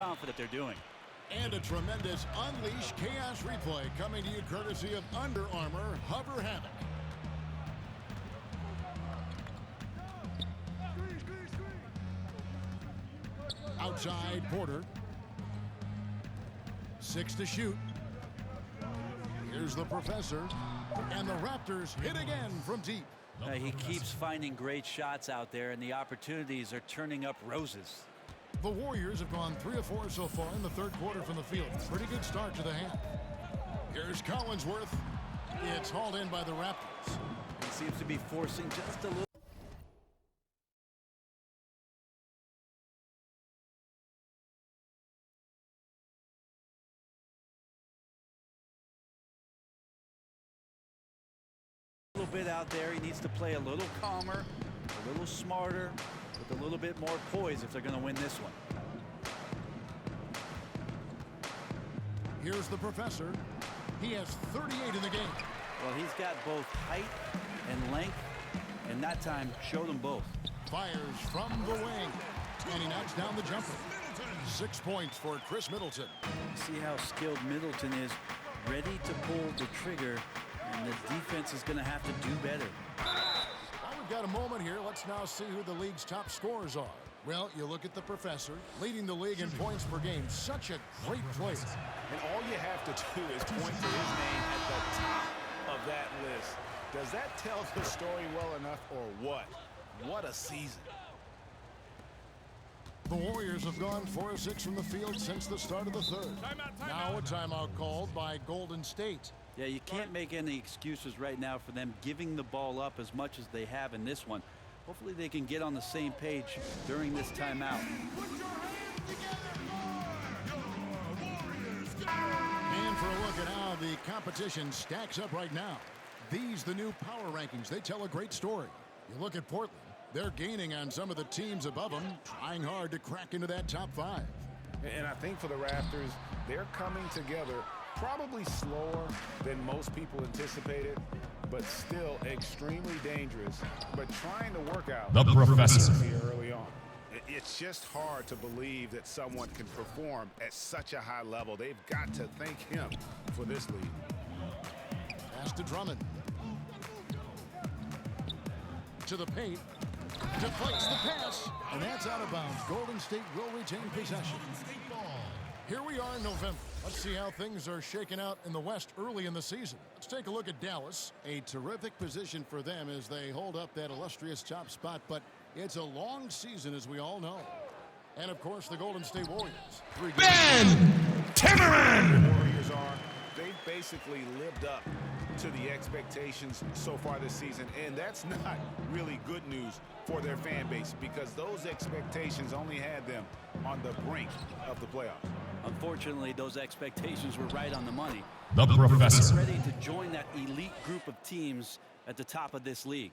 confident they're doing. And a tremendous Unleash Chaos replay coming to you courtesy of Under Armour Hover Havoc. Outside Porter. 6 to shoot. Here's the Professor. And the Raptors hit again from deep. He keeps finding great shots out there, and the opportunities are turning up roses. The Warriors have gone 3 of 4 so far in the third quarter from the field. Pretty good start to the half. Here's Collinsworth. It's hauled in by the Raptors. He seems to be forcing just a little. Bit out there. He needs to play a little calmer, a little smarter, with a little bit more poise if they're going to win this one. Here's the Professor. He has 38 in the game. Well, he's got both height and length, and that time showed them both. Fires from the wing, and he knocks down the jumper. 6 points for Chris Middleton. See how skilled Middleton is, ready to pull the trigger. And the defense is going to have to do better. Well, we've got a moment here. Let's now see who the league's top scorers are. Well, you look at the Professor, leading the league in points per game. Such a great player. And all you have to do is point to his name at the top of that list. Does that tell the story well enough or what? What a season. The Warriors have gone 4 of 6 from the field since the start of the third. Now a timeout called by Golden State. Yeah, you can't make any excuses right now for them giving the ball up as much as they have in this one. Hopefully they can get on the same page during this timeout. And for a look at how the competition stacks up right now. These the new power rankings. They tell a great story. You look at Portland. They're gaining on some of the teams above them, trying hard to crack into that top 5. And I think for the Raptors, they're coming together probably slower than most people anticipated, but still extremely dangerous, but trying to work out the Professor here early on. It's just hard to believe that someone can perform at such a high level. They've got to thank him for this lead. Pass to Drummond. To the paint. Deflects the pass, and that's out of bounds. Golden State will retain possession. Here we are in November. Let's see how things are shaking out in the West early in the season. Let's take a look at Dallas. A terrific position for them as they hold up that illustrious top spot, but it's a long season, as we all know. And, of course, the Golden State Warriors. Ben Timmerman! The Warriors they've basically lived up to the expectations so far this season, and that's not really good news for their fan base because those expectations only had them on the brink of the playoffs. Unfortunately, those expectations were right on the money. The Professor. Ready to join that elite group of teams at the top of this league.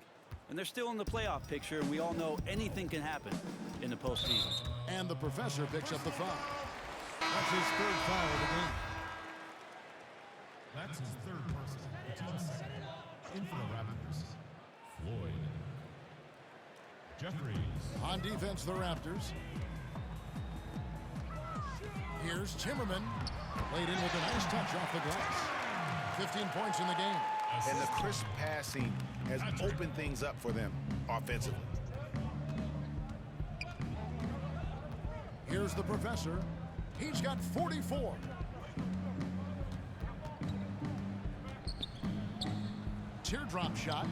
And they're still in the playoff picture, and we all know anything can happen in the postseason. And the Professor picks up the foul. That's his third foul of the game. That's his third personal. Team second. In for the Raptors, Floyd. Jeffries. On defense, the Raptors. Here's Timmerman. Laid in with a nice touch off the glass. 15 points in the game. And the crisp passing has opened things up for them offensively. Here's the Professor. He's got 44. Teardrop shot.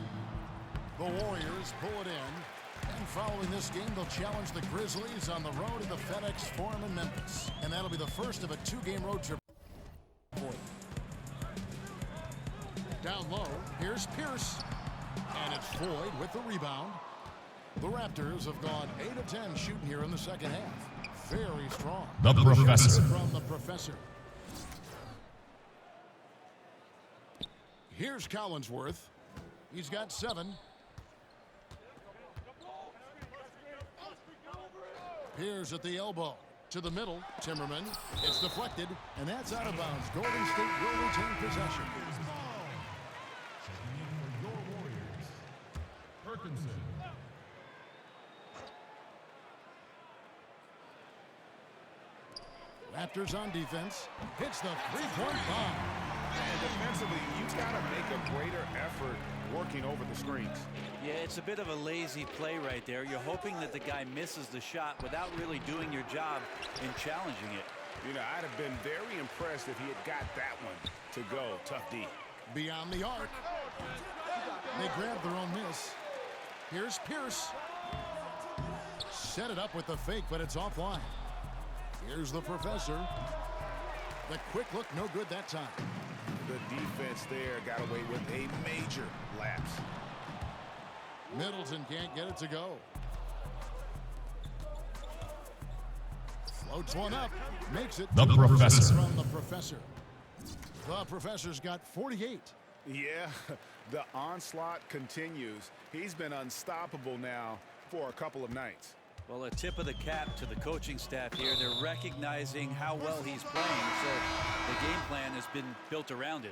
The Warriors pull it in. And following this game, they'll challenge the Grizzlies on the road to the FedEx Forum in Memphis. And that'll be the first of a 2-game road trip. Down low, here's Pierce. And it's Floyd with the rebound. The Raptors have gone 8 of 10 shooting here in the second half. Very strong. The Professor. From the Professor. Here's Collinsworth. He's got 7. Pierce at the elbow. To the middle. Timmerman. It's deflected. And that's out of bounds. Golden State will retain possession. Checking in for your Warriors, Perkinson. Raptors on defense. Hits the three-point bomb. And defensively, you've got to make a greater effort working over the screens. Yeah, it's a bit of a lazy play right there. You're hoping that the guy misses the shot without really doing your job in challenging it. You know, I'd have been very impressed if he had got that one to go. Tough D. Beyond the arc. They grab their own miss. Here's Pierce. Set it up with the fake, but it's offline. Here's the professor. The quick look, no good that time. The defense there got away with a major lapse. Middleton can't get it to go. Floats one up. Makes it The professor. from the professor. The professor's got 48. Yeah, the onslaught continues. He's been unstoppable now for a couple of nights. Well, a tip of the cap to the coaching staff here. They're recognizing how well he's playing, so the game plan has been built around him.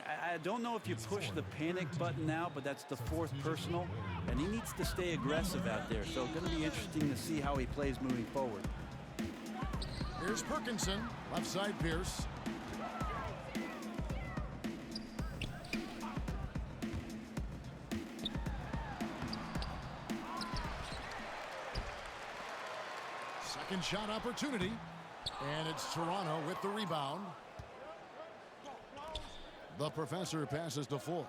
I don't know if you push the panic button now, but that's the fourth personal, and he needs to stay aggressive out there. So going to be interesting to see how he plays moving forward. Here's Perkinson. Left side Pierce. Second shot opportunity. And it's Toronto with the rebound. The professor passes to Floyd.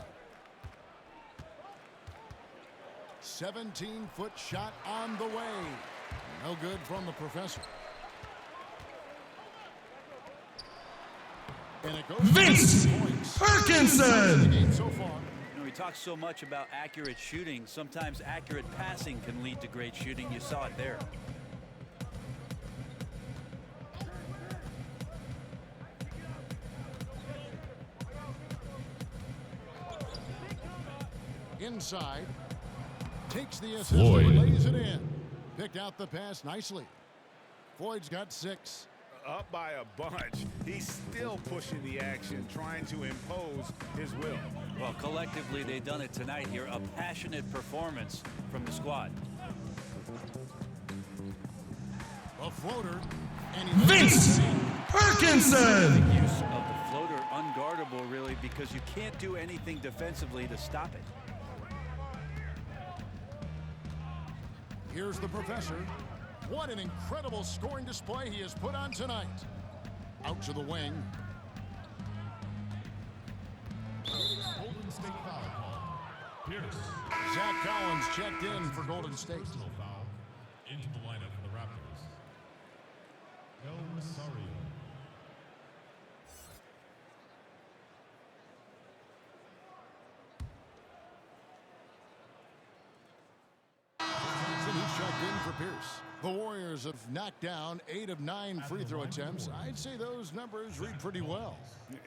17-foot shot on the way. No good from the professor. And it goes Vince Perkinson! So far. You know, we talk so much about accurate shooting. Sometimes accurate passing can lead to great shooting. You saw it there. Inside. Takes the assist. Floyd. Lays it in. Picked out the pass nicely. Floyd's got 6. Up by a bunch. He's still pushing the action, trying to impose his will. Well, collectively, they've done it tonight here. A passionate performance from the squad. A floater. And he Vince Perkinson! Use of the floater unguardable, really, because you can't do anything defensively to stop it. Here's the professor. What an incredible scoring display he has put on tonight. Out to the wing. Golden State foul call. Pierce. Zach Collins checked in for Golden State. Personal foul. Into the lineup for the Raptors. El Rosario. He's checked in for Pierce. The Warriors have knocked down 8 of 9 free throw attempts. I'd say those numbers read pretty well.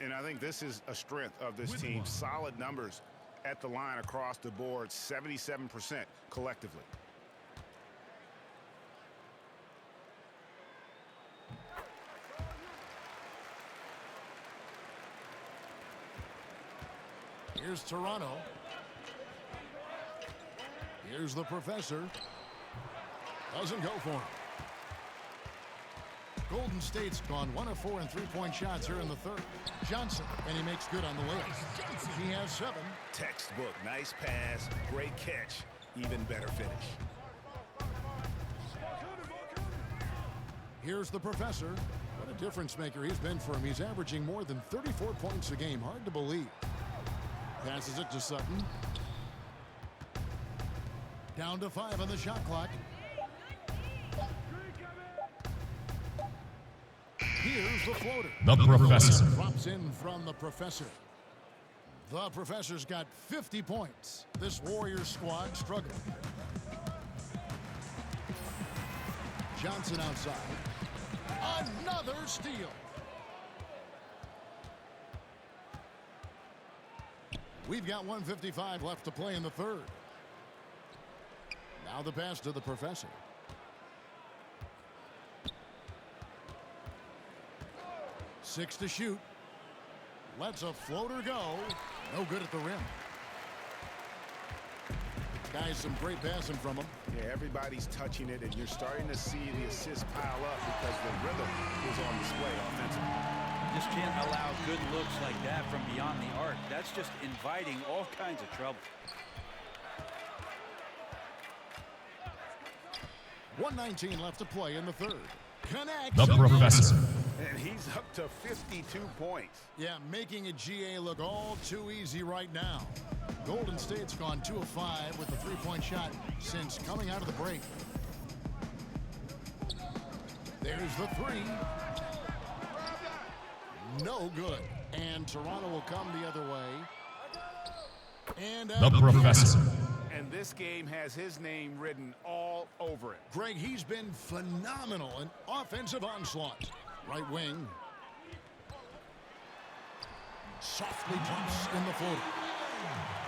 And I think this is a strength of this team. Solid numbers at the line across the board, 77% collectively. Here's Toronto. Here's the professor. Doesn't go for him. Golden State's gone 1 of 4 in three-point shots here in the third. Johnson, and he makes good on the layup. He has 7. Textbook, nice pass, great catch, even better finish. Here's the professor. What a difference maker he's been for him. He's averaging more than 34 points a game. Hard to believe. Passes it to Sutton. Down to 5 on the shot clock. Here's the floater. The professor. Drops in from the professor. The professor's got 50 points. This Warriors squad struggling. Johnson outside. Another steal. We've got 1:55 left to play in the third. Now the pass to the professor. Six to shoot. Lets a floater go. No good at the rim. Guys, some great passing from him. Yeah, everybody's touching it, and you're starting to see the assists pile up because the rhythm is on display. just can't allow good looks like that from beyond the arc. That's just inviting all kinds of trouble. 1:19 left to play in the third. Connects. The professor. And he's up to 52 points. Yeah, making a GA look all too easy right now. Golden State's gone 2 of 5 with a three-point shot since coming out of the break. There's the three. No good. And Toronto will come the other way. And The professor. And this game has his name written all over it. Greg, he's been phenomenal in offensive onslaught. Right wing. Softly jumps in the floater.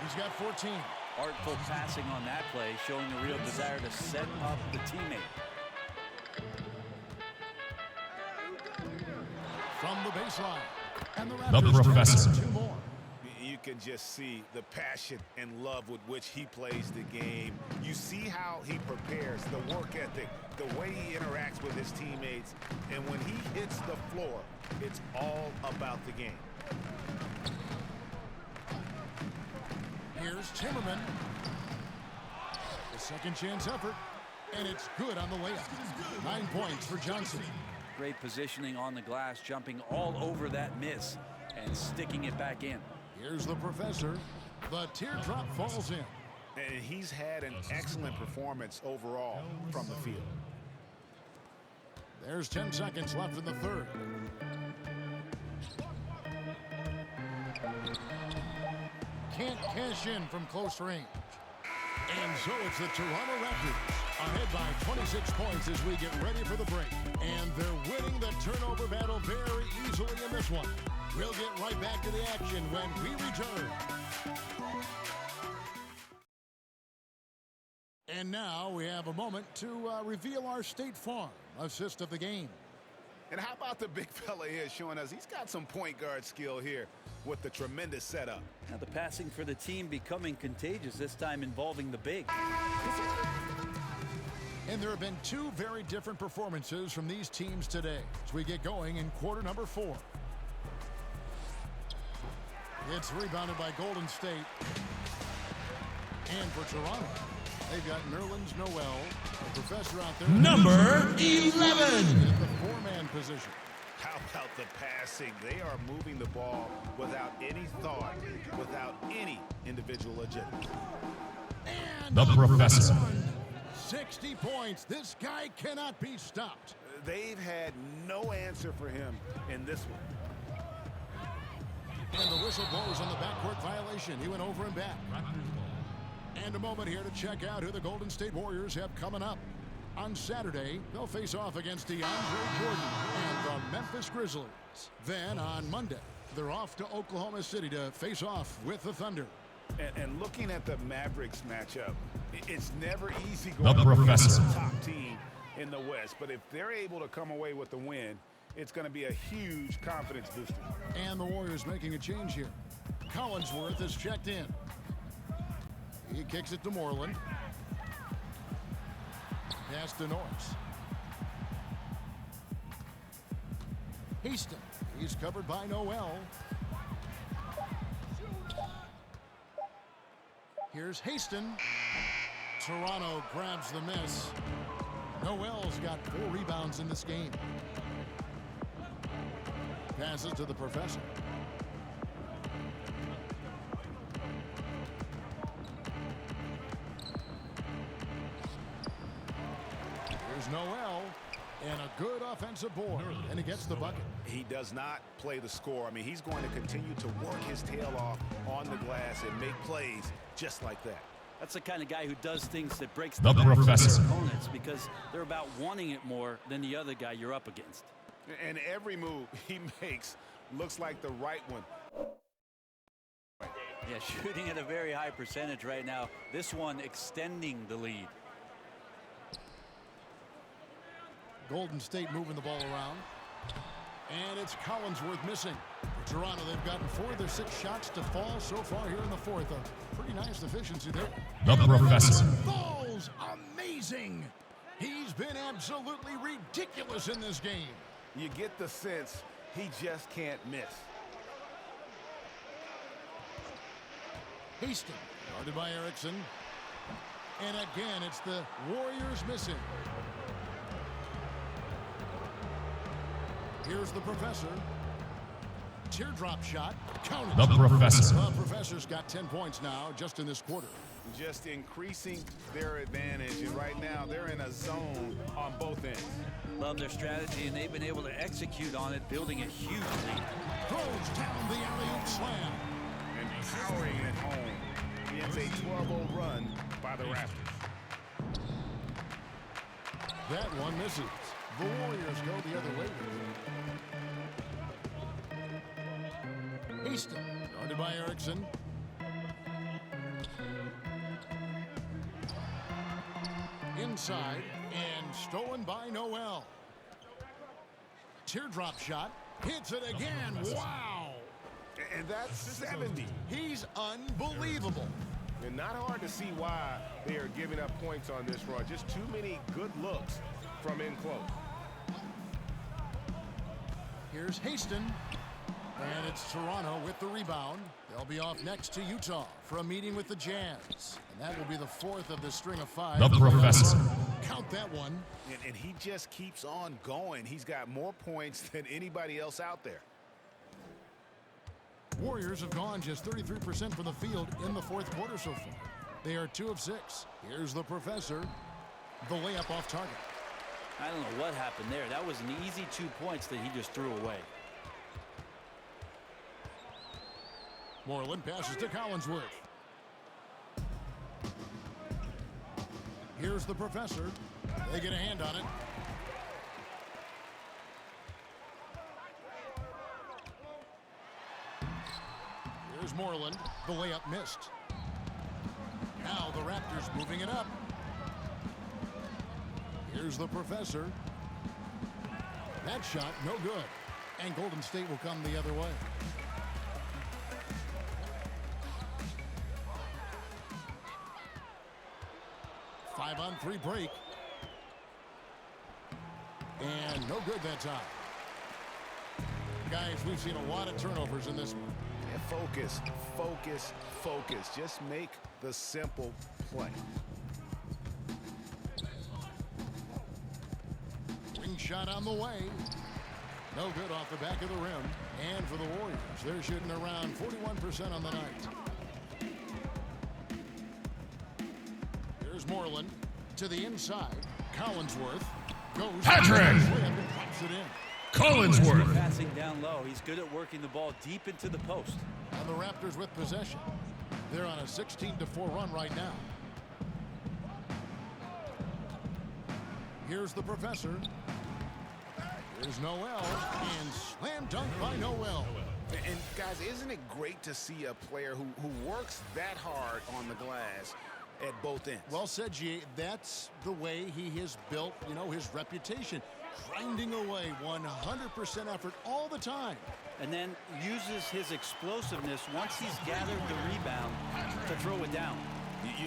He's got 14. Artful passing on that play, showing a real desire to set up the teammate. From the baseline. And the The Raptors professor. take 2 more. You can just see the passion and love with which he plays the game. You see how he prepares, the work ethic, the way he interacts with his teammates. And when he hits the floor, it's all about the game. Here's Timmerman. The second chance effort. And it's good on the layup. 9 points for Johnson. Great positioning on the glass, jumping all over that miss and sticking it back in. Here's the professor. The teardrop falls in. And he's had an excellent performance overall from the field. There's 10 seconds left in the third. Can't cash in from close range. And so it's the Toronto Raptors ahead by 26 points as we get ready for the break. And they're winning the turnover battle very easily in this one. We'll get right back to the action when we return. And now we have a moment to reveal our State Farm assist of the game. And how about the big fella here showing us he's got some point guard skill here with the tremendous setup. Now the passing for the team becoming contagious, this time involving the big. And there have been 2 very different performances from these teams today as we get going in quarter number 4. It's rebounded by Golden State. And for Toronto, they've got Nerlens Noel, the professor out there. Number 11. In the 4-man position. How about the passing? They are moving the ball without any thought, without any individual agenda. And The professor. 60 points. This guy cannot be stopped. They've had no answer for him in this one. And the whistle blows on the backcourt violation. He went over and back. And a moment here to check out who the Golden State Warriors have coming up. On Saturday, they'll face off against DeAndre Jordan and the Memphis Grizzlies. Then on Monday, they're off to Oklahoma City to face off with the Thunder. And looking at the Mavericks matchup, it's never easy The going up against professor. the top team in the West. But if they're able to come away with the win, it's going to be a huge confidence booster. And the Warriors making a change here. Collinsworth is checked in. He kicks it to Moreland. Pass to Norris. Haston. He's covered by Noel. Here's Haston. Toronto grabs the miss. Noel's got 4 rebounds in this game. Passes to the professor. Here's Noel. And a good offensive board. And he gets the bucket. He does not play the score. I mean, he's going to continue to work his tail off on the glass and make plays just like that. That's the kind of guy who does things that breaks The the backs of professor. their opponents because they're about wanting it more than the other guy you're up against. And every move he makes looks like the right one. Yeah, shooting at a very high percentage right now. This one extending the lead. Golden State moving the ball around. And it's Collinsworth missing. For Toronto, they've gotten 4 of their 6 shots to fall so far here in the fourth. A pretty nice efficiency there. The professor. Falls. Amazing. He's been absolutely ridiculous in this game. You get the sense He just can't miss. Haston, guarded by Erickson. And again, it's the Warriors missing. Here's the professor. Teardrop shot. Counted. The professor. The professor's got 10 points now just in this quarter. Just increasing their advantage, and right now they're in a zone on both ends. Love their strategy, and they've been able to execute on it, building a huge lead. Throws down the alley-oop slam. And powering it home. It's a 12-0 run by the Raptors. That one misses. The Warriors go the other way. Haston, guarded by Erickson. Inside, and stolen by Noel. Teardrop shot, hits it again. Wow! And that's 70. He's unbelievable. And not hard to see why they are giving up points on this run. Just too many good looks from in close. Here's Haston. And it's Toronto with the rebound. They'll be off next to Utah for a meeting with the Jazz. And that will be the fourth of the string of 5. The professor. Count that one. And he just keeps on going. He's got more points than anybody else out there. Warriors have gone just 33% from the field in the fourth quarter so far. They are 2 of 6. Here's the professor. The layup off target. I don't know what happened there. That was an easy 2 points that he just threw away. Moreland passes to Collinsworth. Here's the professor. They get a hand on it. Here's Moreland. The layup missed. Now the Raptors moving it up. Here's the professor. That shot, no good. And Golden State will come the other way. Five-on-3 break. And no good that time. Guys, we've seen a lot of turnovers in this one. And focus, focus, focus. Just make the simple play. Ring shot on the way. No good off the back of the rim. And for the Warriors, they're shooting around 41% on the night. Here's Moreland to the inside. Collinsworth goes. Patrick! Drops it in. Collinsworth. Passing down low. He's good at working the ball deep into the post. And the Raptors with possession. They're on a 16-4 run right now. Here's the professor. Here's Noel. And slam dunk by Noel. And guys, isn't it great to see a player who works that hard on the glass at both ends? Well said, G. That's the way he has built, his reputation. Grinding away, 100% effort all the time. And then uses his explosiveness once he's gathered the rebound to throw it down.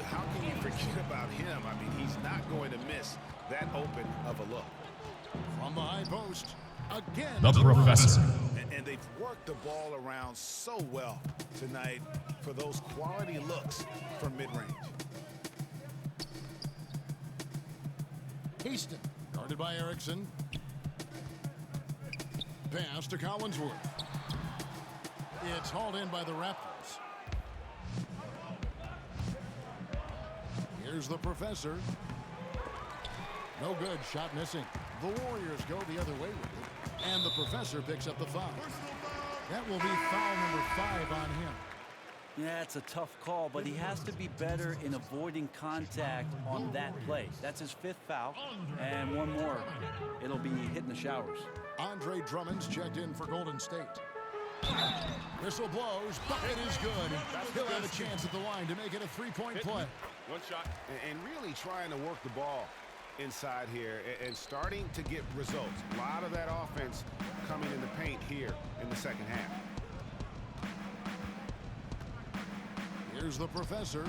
How can you forget about him? I mean, he's not going to miss that open of a look. From the high post, again. The professor. And they've worked the ball around so well tonight for those quality looks from mid-range. Haston, guarded by Erickson. Pass to Collinsworth. It's hauled in by the Raptors. Here's the professor. No good, shot missing. The Warriors go the other way with it. And the professor picks up the foul. That will be foul number 5 on him. Yeah, it's a tough call, but he has to be better in avoiding contact on that play. That's his 5th foul, and one more. It'll be hitting the showers. Andre Drummond's checked in for Golden State. Whistle blows, bucket is good. He'll have a chance at the line to make it a 3-point play. One shot. And really trying to work the ball inside here and starting to get results. A lot of that offense coming in the paint here in the second half. Here's the professor,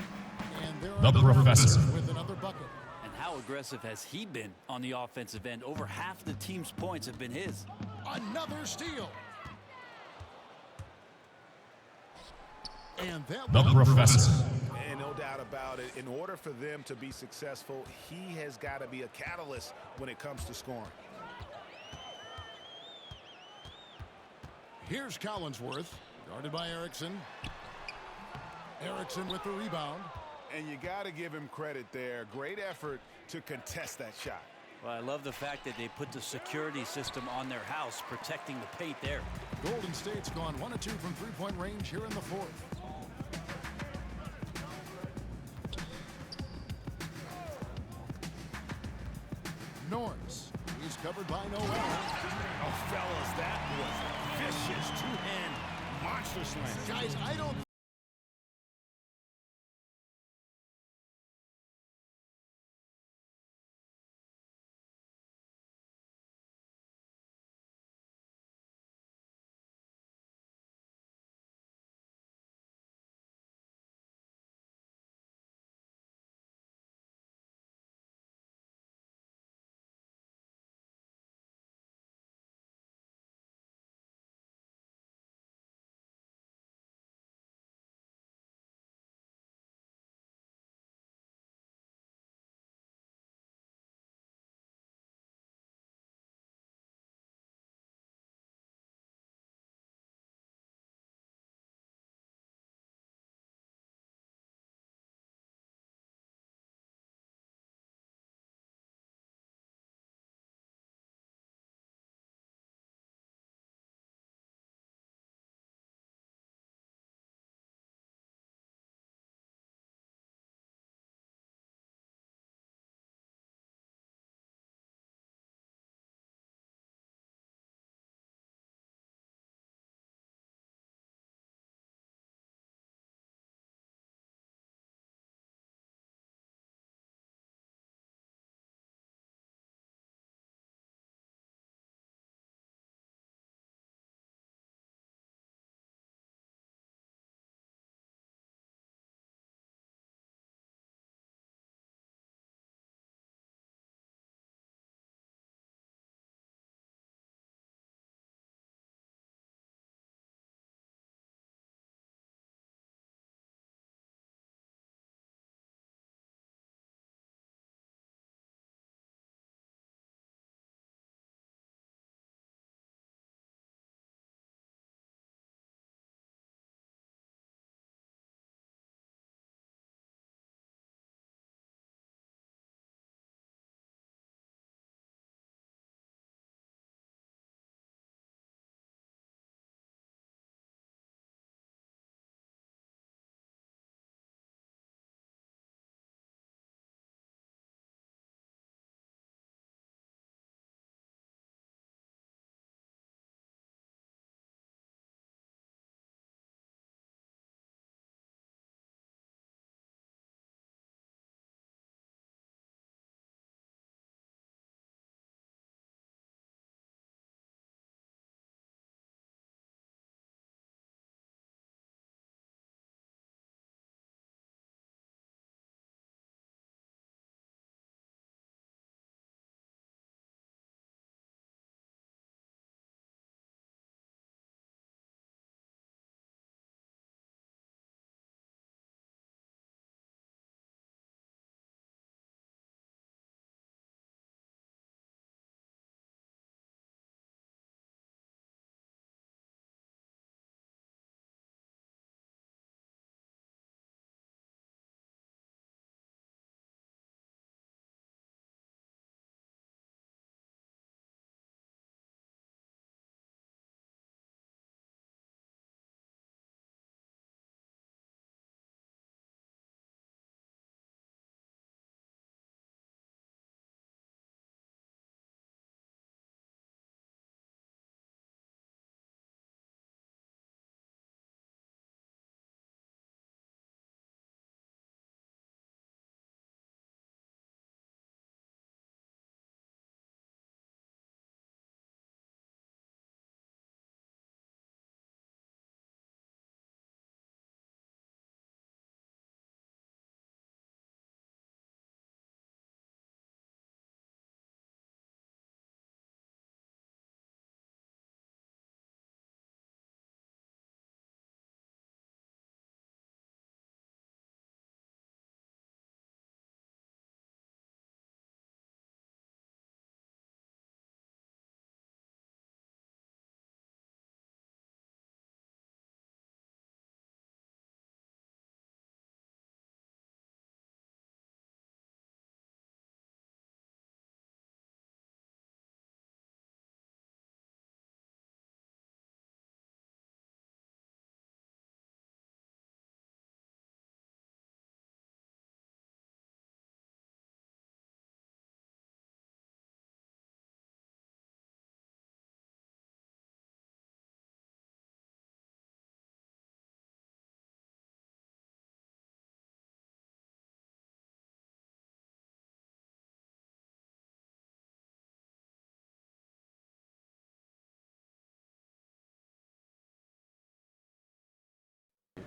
and there The are professor. with another bucket. And how aggressive has he been on the offensive end? Over half the team's points have been his. Another steal. And that The Professor. And no doubt about it, in order for them to be successful, he has got to be a catalyst when it comes to scoring. Here's Collinsworth, guarded by Erickson. Erickson with the rebound. And you got to give him credit there. Great effort to contest that shot. Well, I love the fact that they put the security system on their house, protecting the paint there. Golden State's gone 1 of 2 from three-point range here in the fourth. Norris, he's covered by Noel. Oh, fellas, that was vicious two-hand monster slam. Guys, I don't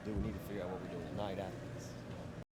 do. We need to figure out what we're doing tonight.